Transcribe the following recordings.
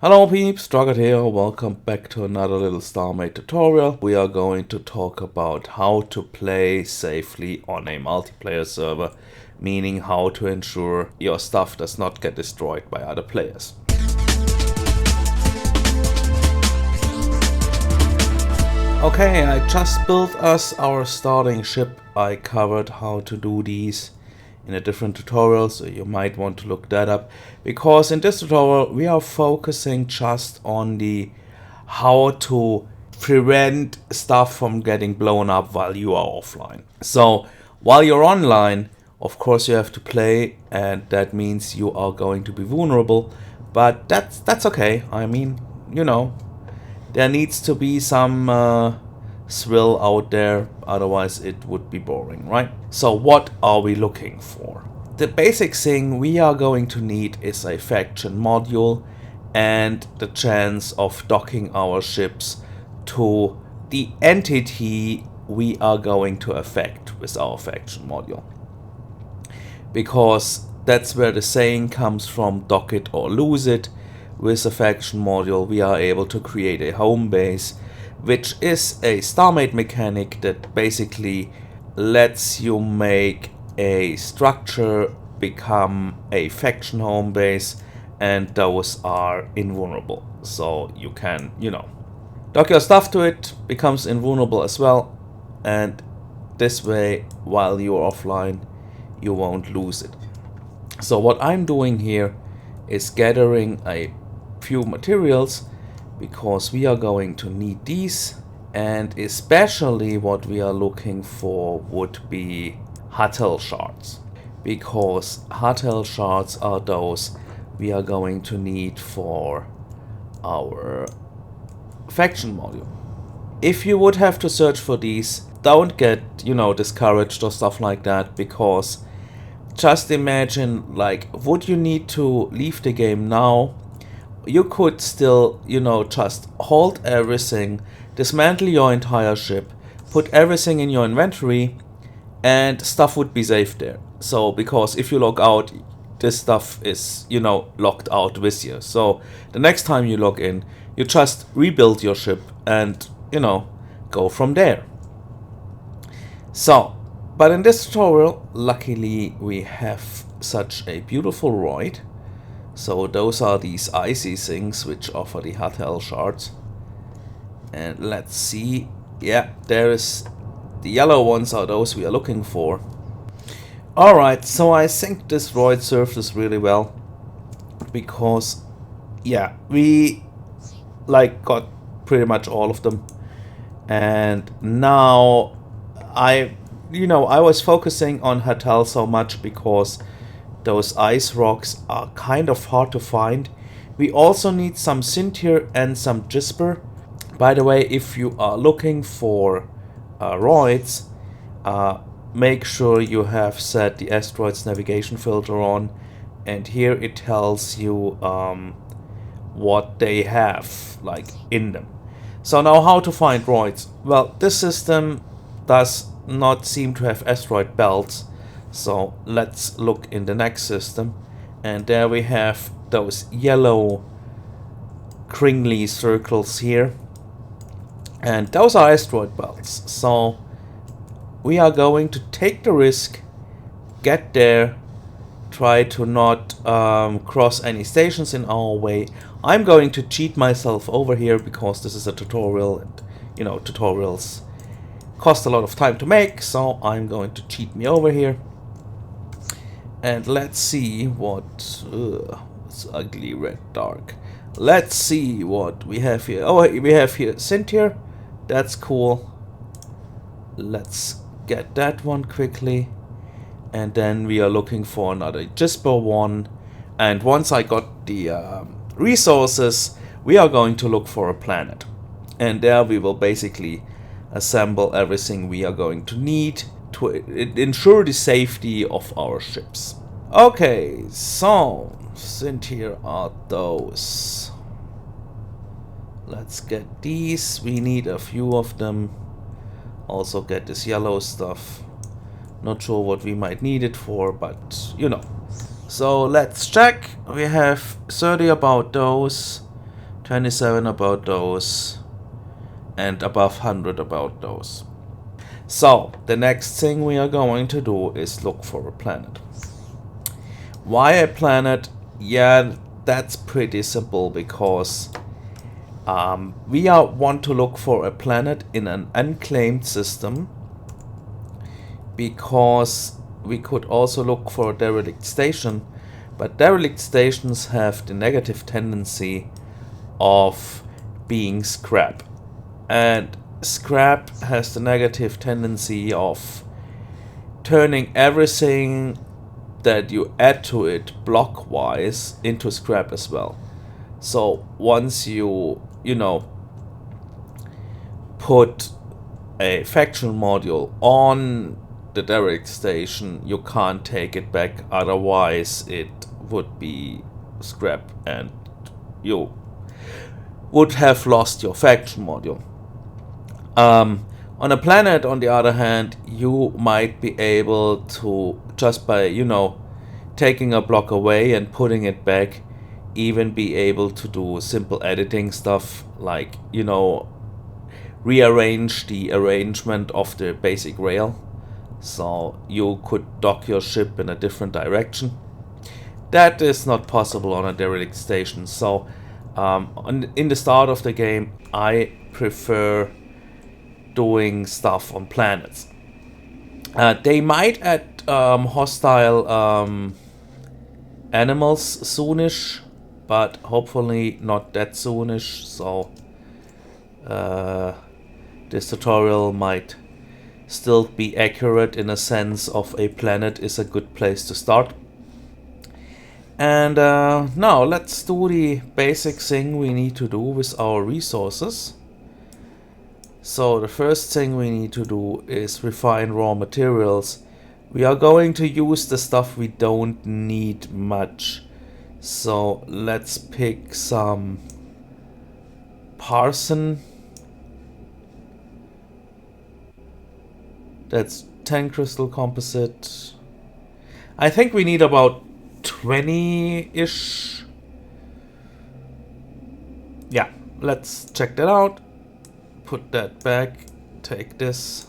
Hello peeps, Drugget here, welcome back to another little Starmade tutorial. We are going to talk about how to play safely on a multiplayer server, meaning how to ensure your stuff does not get destroyed by other players. Okay, I just built us our starting ship. I covered how to do these in a different tutorial, so you might want to look that up, because in this tutorial we are focusing just on the how to prevent stuff from getting blown up while you are offline. So while you're online, of course you have to play, and that means you are going to be vulnerable, but that's okay. I mean, you know, there needs to be some thrill out there, otherwise it would be boring, right? So what are we looking for? The basic thing we are going to need is a faction module and the chance of docking our ships to the entity we are going to affect with our faction module. Because that's where the saying comes from, dock it or lose it. With a faction module we are able to create a home base, which is a Starmade mechanic that basically lets you make a structure become a faction home base, and those are invulnerable. So you can, dock your stuff to it, becomes invulnerable as well, and this way, while you're offline, you won't lose it. So what I'm doing here is gathering a few materials, because we are going to need these, and especially what we are looking for would be Untitled shards, because Untitled shards are those we are going to need for our faction module. If you would have to search for these, don't get discouraged or stuff like that, because just imagine, like, would you need to leave the game now? You could still, just hold everything, dismantle your entire ship, put everything in your inventory, and stuff would be safe there. So, because if you log out, this stuff is, locked out with you. So, the next time you log in, you just rebuild your ship and, go from there. So, but in this tutorial, luckily, we have such a beautiful droid. So those are these icy things which offer the Untitled shards. And let's see. Yeah, there is the yellow ones are those we are looking for. Alright, so I think this droid served us really well, because yeah, we got pretty much all of them. And now I was focusing on Untitled so much because those ice rocks are kind of hard to find. We also need some Sintier and some Gisper. By the way, if you are looking for roids, make sure you have set the asteroids navigation filter on, and here it tells you what they have in them. So now, how to find roids? Well, this system does not seem to have asteroid belts. So let's look in the next system, and there we have those yellow cringly circles here, and those are asteroid belts. So we are going to take the risk, get there, try to not cross any stations in our way. I'm going to cheat myself over here because this is a tutorial, and tutorials cost a lot of time to make, so I'm going to cheat me over here. And let's see what... it's ugly red dark. Let's see what we have here. Oh, we have here Sintier. That's cool. Let's get that one quickly. And then we are looking for another Gisper one. And once I got the resources, we are going to look for a planet. And there we will basically assemble everything we are going to need to ensure the safety of our ships. Okay, so Sintier are those. Let's get these. We need a few of them. Also get this yellow stuff. Not sure what we might need it for, but So let's check. We have 30 about those. 27 about those, and above 100 about those. So, the next thing we are going to do is look for a planet. Why a planet? Yeah, that's pretty simple, because we want to look for a planet in an unclaimed system, because we could also look for a derelict station, but derelict stations have the negative tendency of being scrap. And scrap has the negative tendency of turning everything that you add to it block-wise into scrap as well. So once you put a faction module on the derelict station, you can't take it back, otherwise it would be scrap and you would have lost your faction module. On a planet, on the other hand, you might be able to, just by, taking a block away and putting it back, even be able to do simple editing stuff, like, rearrange the arrangement of the basic rail. So you could dock your ship in a different direction. That is not possible on a derelict station. So in the start of the game, I prefer doing stuff on planets. They might add hostile animals soonish, but hopefully not that soonish. So this tutorial might still be accurate in a sense of a planet is a good place to start. And now let's do the basic thing we need to do with our resources. So the first thing we need to do is refine raw materials. We are going to use the stuff we don't need much. So let's pick some Parson. That's 10 crystal composite. I think we need about 20-ish. Yeah, let's check that out. Put that back. Take this.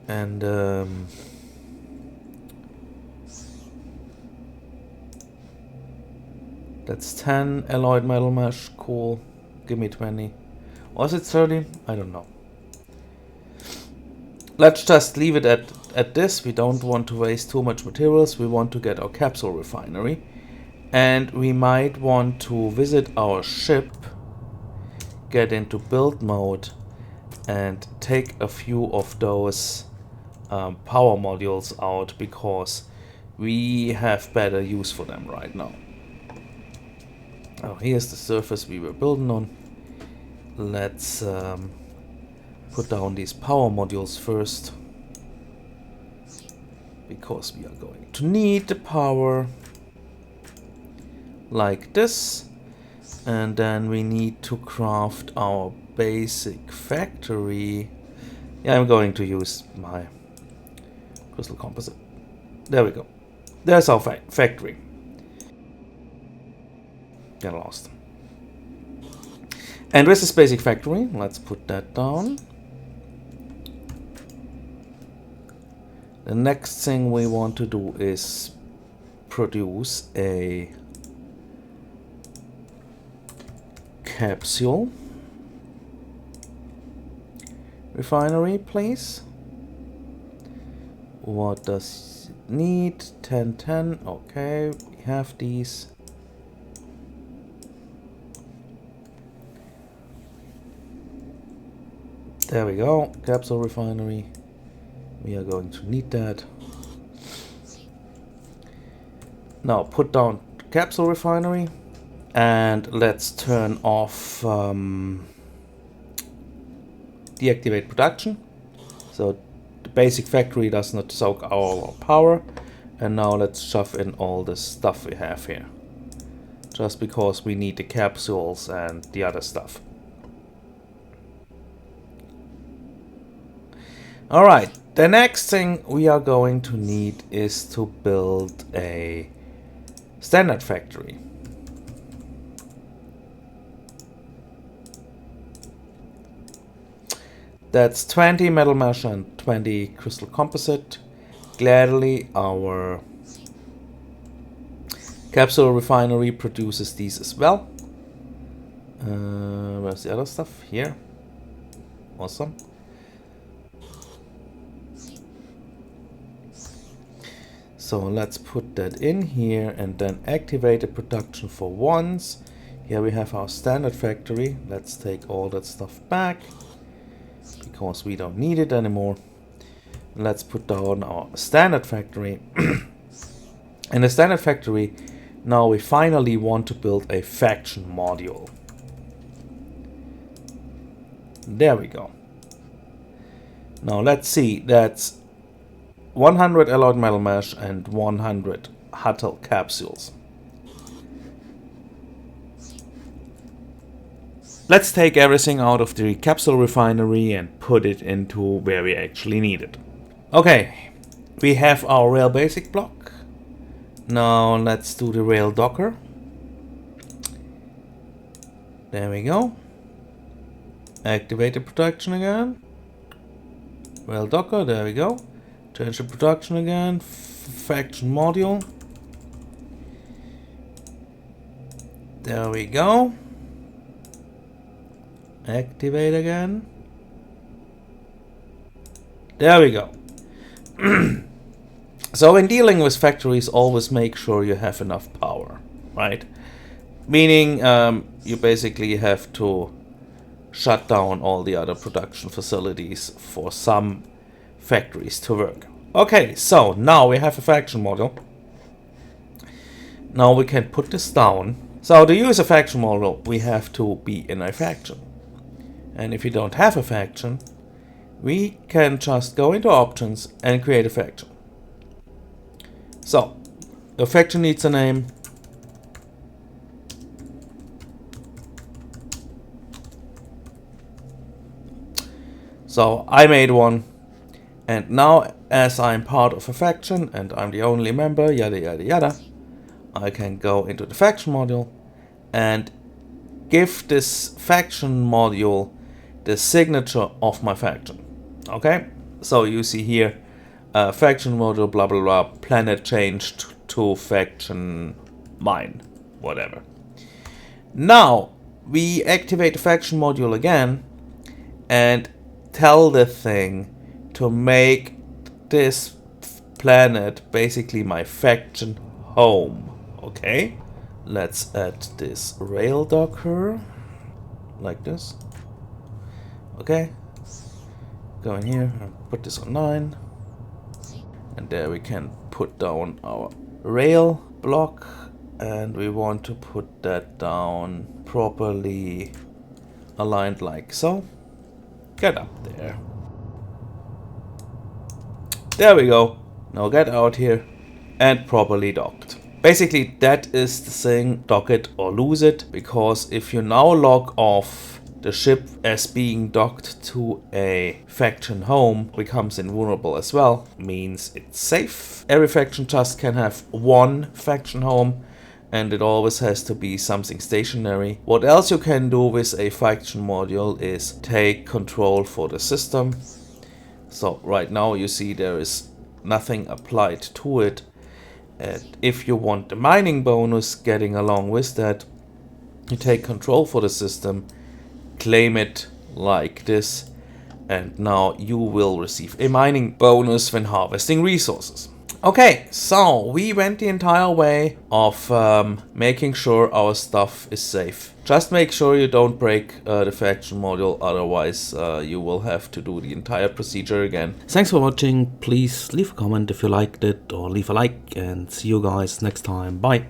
And that's 10 alloyed metal mesh. Cool. Give me 20. Was it 30? I don't know. Let's just leave it at this. We don't want to waste too much materials. We want to get our capsule refinery. And we might want to visit our ship, get into build mode, and take a few of those power modules out, because we have better use for them right now. Oh, here's the surface we were building on. Let's put down these power modules first, because we are going to need the power like this. And then we need to craft our basic factory. Yeah, I'm going to use my crystal composite. There we go. There's our factory. Get lost. And with this basic factory, let's put that down. The next thing we want to do is produce a capsule refinery, please. What does it need? 10, 10. Okay, we have these. There we go. Capsule refinery. We are going to need that. Now put down capsule refinery. And let's turn off deactivate production. So the basic factory does not soak all our power. And now let's shove in all the stuff we have here, just because we need the capsules and the other stuff. Alright, the next thing we are going to need is to build a standard factory. That's 20 metal mesh and 20 crystal composite. Gladly, our capsule refinery produces these as well. Where's the other stuff? Here. Awesome. So let's put that in here and then activate the production for once. Here we have our standard factory. Let's take all that stuff back because we don't need it anymore. Let's put down our standard factory. In the standard factory, now we finally want to build a faction module. There we go. Now let's see, that's 100 alloyed metal mesh and 100 Huttle capsules. Let's take everything out of the capsule refinery and put it into where we actually need it. Okay, we have our rail basic block. Now let's do the rail docker. There we go. Activate the production again. Rail docker, there we go. Change the production again. Faction module. There we go. Activate again. There we go. So in dealing with factories, always make sure you have enough power, right? Meaning you basically have to shut down all the other production facilities for some factories to work. Okay, so now we have a faction module. Now we can put this down. So to use a faction module, we have to be in a faction. And if you don't have a faction, we can just go into options and create a faction. So, the faction needs a name. So I made one, and now as I'm part of a faction and I'm the only member, yada yada yada, I can go into the faction module and give this faction module the signature of my faction. Okay, so you see here faction module blah blah blah, planet changed to faction mine, whatever. Now we activate the faction module again and tell the thing to make this planet basically my faction home. Okay, let's add this rail docker like this. Okay, go in here and put this on 9, and there we can put down our rail block, and we want to put that down properly aligned like so. Get up there. There we go. Now get out here and properly docked. Basically that is the thing, dock it or lose it, because if you now log off the ship as being docked to a faction home, becomes invulnerable as well, means it's safe. Every faction just can have one faction home, and it always has to be something stationary. What else you can do with a faction module is take control for the system. So right now you see there is nothing applied to it. And if you want the mining bonus getting along with that, you take control for the system, claim it like this, and now you will receive a mining bonus when harvesting resources. Okay, so we went the entire way of making sure our stuff is safe. Just make sure you don't break the faction module, otherwise you will have to do the entire procedure again. Thanks for watching. Please leave a comment if you liked it, or leave a like, and see you guys next time. Bye.